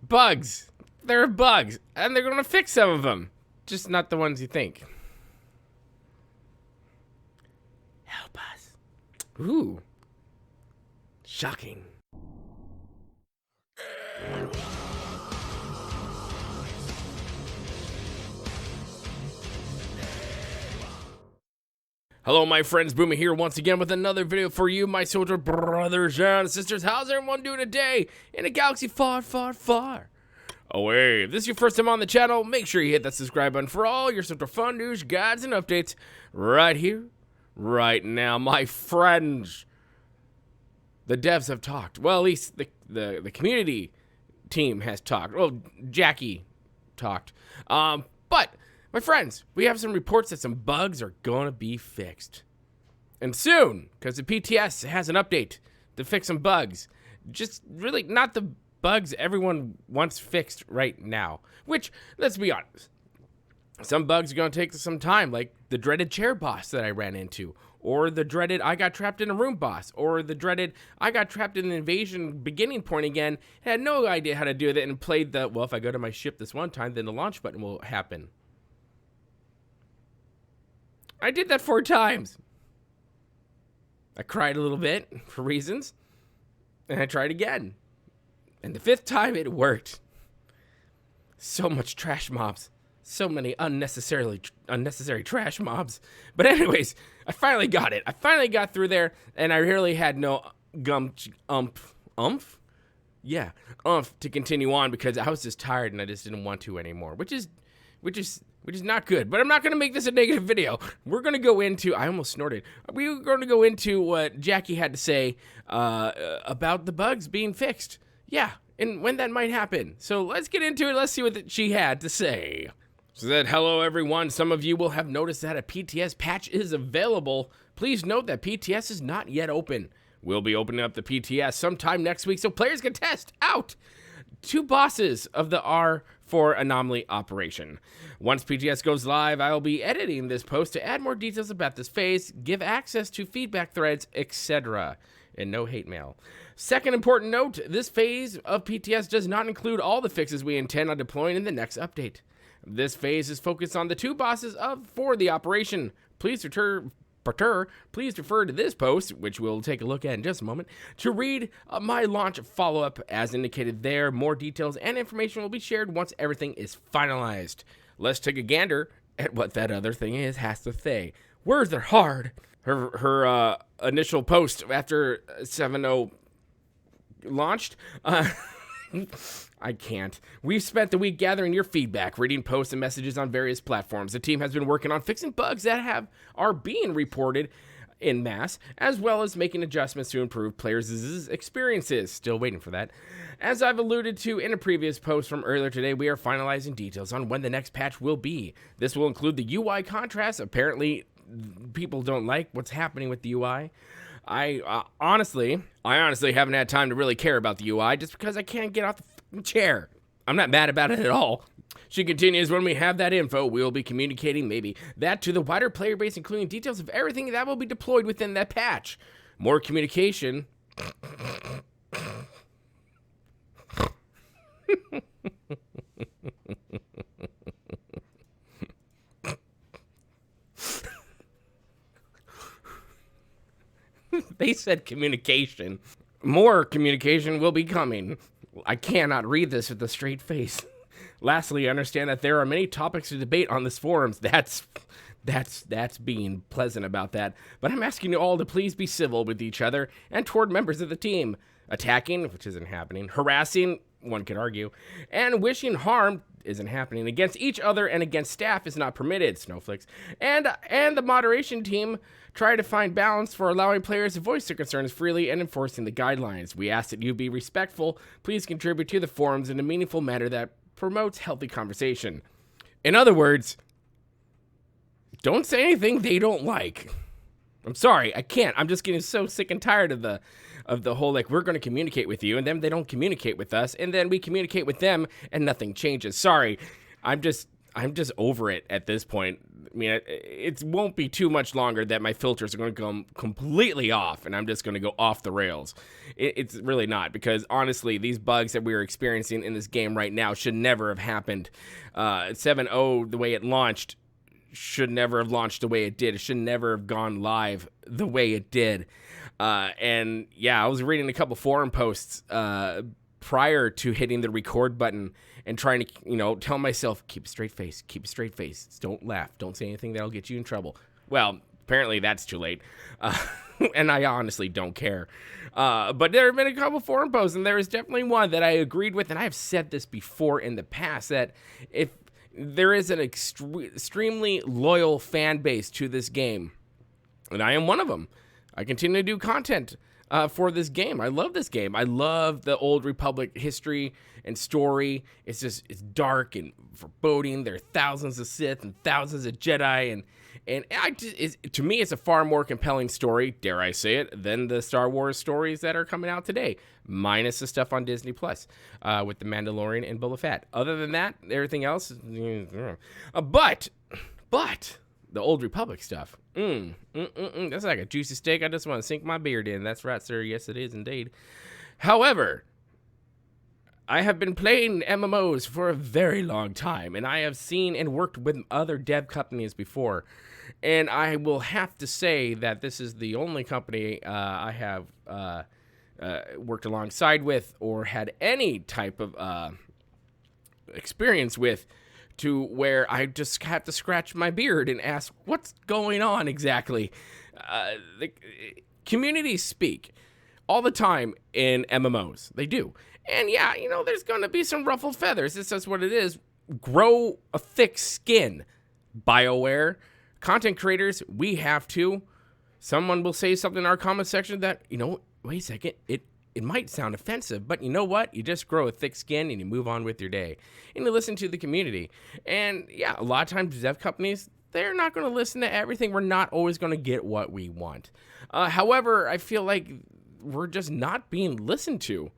Bugs. There are bugs, and they're going to fix some of them. Just not the ones you think. Help us. Ooh. Shocking. Hello, my friends. Boomy here once again with another video for you, my Swtor brothers and sisters. How's everyone doing today in a galaxy far, far, far away? If this is your first time on the channel, make sure you hit that subscribe button for all your Swtor fun news, guides, and updates right here, right now, my friends. The devs have talked. Well, at least the community team has talked. Well, Jackie talked. But my friends, we have some reports that some bugs are going to be fixed. And soon, because the PTS has an update to fix some bugs. Just really not the bugs everyone wants fixed right now. Which, let's be honest, some bugs are going to take some time, like the dreaded chair boss that I ran into. Or the dreaded I got trapped in a room boss. Or the dreaded I got trapped in an invasion beginning point again. Had no idea how to do that and played the, well, if I go to my ship this one time, then the launch button will happen. I did that 4 times. I cried a little bit for reasons, and I tried again. And the 5th time it worked. So much trash mobs. So many unnecessary trash mobs. But anyways, I finally got it. I finally got through there, and I really had no umph to continue on because I was just tired and I just didn't want to anymore, which is not good. But I'm not going to make this a negative video. We're going to go into, I almost snorted. We're going to go into what Jackie had to say about the bugs being fixed. Yeah, and when that might happen. So let's get into it. Let's see what she had to say. She said, hello everyone. Some of you will have noticed that a PTS patch is available. Please note that PTS is not yet open. We'll be opening up the PTS sometime next week so players can test out 2 bosses of the R4 anomaly operation. Once PTS goes live, I will be editing this post to add more details about this phase, give access to feedback threads, etc. And no hate mail. Second important note, this phase of PTS does not include all the fixes we intend on deploying in the next update. This phase is focused on the 2 bosses for the operation. Please refer to this post, which we'll take a look at in just a moment, to read my launch follow-up. As indicated there, more details and information will be shared once everything is finalized. Let's take a gander at what that other thing has to say. Words are hard. Her initial post after 7.0 launched, I can't. We've spent the week gathering your feedback, reading posts and messages on various platforms. The team has been working on fixing bugs that are being reported in mass, as well as making adjustments to improve players' experiences. Still waiting for that. As I've alluded to in a previous post from earlier today, we are finalizing details on when the next patch will be. This will include the UI contrast. Apparently, people don't like what's happening with the UI. I honestly haven't had time to really care about the UI just because I can't get off the chair. I'm not mad about it at all. She continues, when we have that info, we will be communicating maybe that to the wider player base, including details of everything that will be deployed within that patch. More communication. They said communication. More communication will be coming. I cannot read this with a straight face. Lastly, I understand that there are many topics to debate on this forums. That's being pleasant about that. But I'm asking you all to please be civil with each other and toward members of the team. Attacking, which isn't happening, harassing, one could argue, and wishing harm isn't happening. Against each other and against staff is not permitted, snowflakes. And the moderation team try to find balance for allowing players to voice their concerns freely and enforcing the guidelines. We ask that you be respectful. Please contribute to the forums in a meaningful manner that promotes healthy conversation. In other words, don't say anything they don't like. I'm sorry, I can't. I'm just getting so sick and tired of the whole, like, we're going to communicate with you, and then they don't communicate with us, and then we communicate with them, and nothing changes. Sorry, I'm just over it at this point. I mean, it won't be too much longer that my filters are going to come completely off, and I'm just going to go off the rails. It's really not, because honestly, these bugs that we are experiencing in this game right now should never have happened. 7.0, the way it launched, should never have launched the way it did. It should never have gone live the way it did. And yeah, I was reading a couple forum posts prior to hitting the record button and trying to, tell myself, keep a straight face, don't laugh, don't say anything that'll get you in trouble. Well, apparently that's too late. And I honestly don't care. But there have been a couple forum posts, and there is definitely one that I agreed with, and I have said this before in the past, that if there is an extremely loyal fan base to this game, and I am one of them. I continue to do content for this game. I love this game. I love the Old Republic history and story. It's dark and foreboding. There are thousands of Sith and thousands of Jedi, and to me, it's a far more compelling story, dare I say it, than the Star Wars stories that are coming out today, minus the stuff on Disney Plus with The Mandalorian and Boba Fett. Other than that, everything else, but the Old Republic stuff, that's like a juicy steak I just want to sink my beard in. That's right, sir. Yes, it is indeed. However, I have been playing MMOs for a very long time, and I have seen and worked with other dev companies before, and I will have to say that this is the only company I have worked alongside with or had any type of experience with to where I just have to scratch my beard and ask, what's going on exactly? The communities speak all the time in MMOs. They do. And yeah, there's going to be some ruffled feathers. It's just what it is. Grow a thick skin. BioWare, content creators, we have to. Someone will say something in our comment section that, wait a second, it might sound offensive, but you know what? You just grow a thick skin and you move on with your day. And you listen to the community. And yeah, a lot of times dev companies, they're not going to listen to everything. We're not always going to get what we want. However, I feel like we're just not being listened to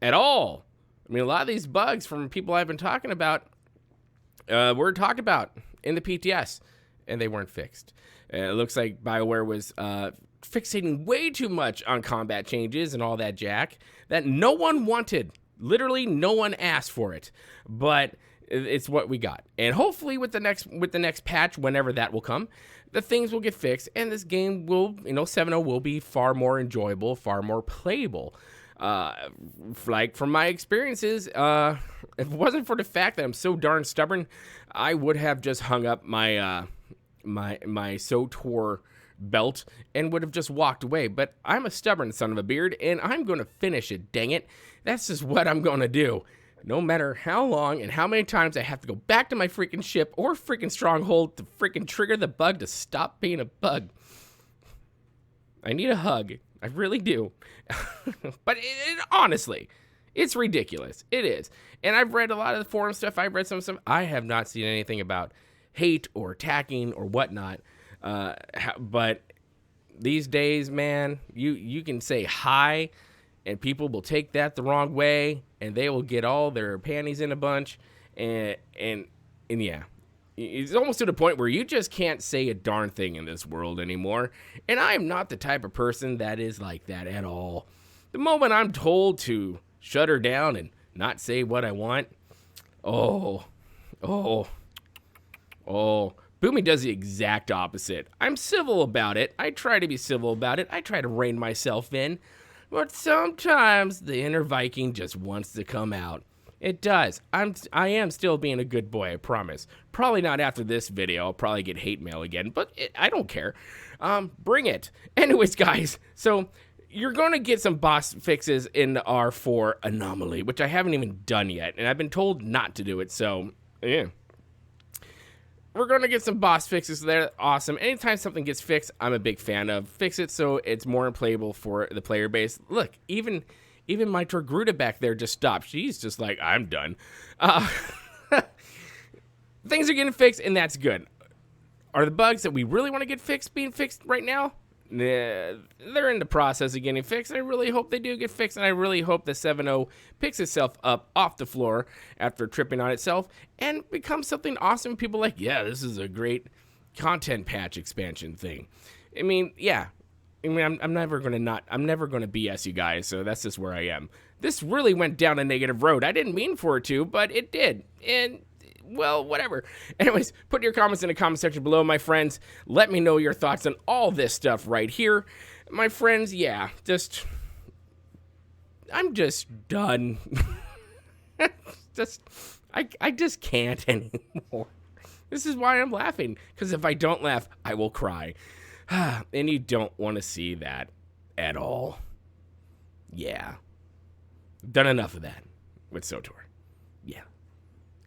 at all. I mean, a lot of these bugs from people I've been talking about were talked about in the PTS, and they weren't fixed. It looks like BioWare was fixating way too much on combat changes and all that jack that no one wanted. Literally, no one asked for it, but it's what we got. And hopefully, with the next patch, whenever that will come, the things will get fixed, and this game will, 7.0 will be far more enjoyable, far more playable. Like from my experiences, if it wasn't for the fact that I'm so darn stubborn, I would have just hung up my my Swtor belt and would have just walked away. But I'm a stubborn son of a beard, and I'm going to finish it, dang it. That's just what I'm going to do. No matter how long and how many times I have to go back to my freaking ship or freaking stronghold to freaking trigger the bug to stop being a bug. I need a hug. I really do. But honestly, it's ridiculous. It is. And I've read a lot of the forum stuff. I've read some stuff. I have not seen anything about hate or attacking or whatnot. But these days, man, you can say hi, and people will take that the wrong way, and they will get all their panties in a bunch. And yeah. It's almost to the point where you just can't say a darn thing in this world anymore. And I am not the type of person that is like that at all. The moment I'm told to shut her down and not say what I want, Boomy does the exact opposite. I'm civil about it. I try to be civil about it. I try to rein myself in. But sometimes the inner Viking just wants to come out. It does. I am still being a good boy, I promise. Probably not after this video. I'll probably get hate mail again, but I don't care. Bring it. Anyways, guys, so you're going to get some boss fixes in the R4 anomaly, which I haven't even done yet, and I've been told not to do it, so yeah. We're going to get some boss fixes there. Awesome. Anytime something gets fixed, I'm a big fan of. Fix it so it's more playable for the player base. Look, even my Torgruta back there just stopped. She's just like, I'm done. Things are getting fixed, and that's good. Are the bugs that we really want to get fixed being fixed right now? they're in the process of getting fixed. I really hope they do get fixed, and I really hope the 7.0 picks itself up off the floor after tripping on itself and becomes something awesome. People are like, yeah, this is a great content patch expansion thing. I mean, yeah. I mean, I'm never gonna BS you guys, so that's just where I am. This really went down a negative road. I didn't mean for it to, but it did. And well, whatever. Anyways, put your comments in the comment section below, my friends. Let me know your thoughts on all this stuff right here. My friends, yeah, I'm just done. I just can't anymore. This is why I'm laughing, because if I don't laugh, I will cry. And you don't want to see that at all. Yeah. Done enough of that with Swtor. Yeah.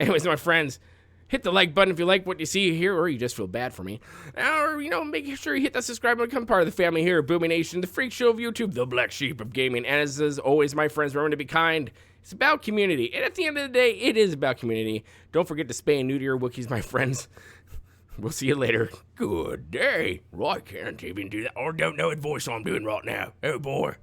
Anyways, my friends, hit the like button if you like what you see here, or you just feel bad for me. Or, make sure you hit that subscribe button, become part of the family here at Boomy Nation, the freak show of YouTube, the black sheep of gaming. As always, my friends, remember to be kind. It's about community. And at the end of the day, it is about community. Don't forget to spay and neuter your Wookiees, my friends. We'll see you later. Good day. Well, I can't even do that. I don't know what voice I'm doing right now. Oh, boy.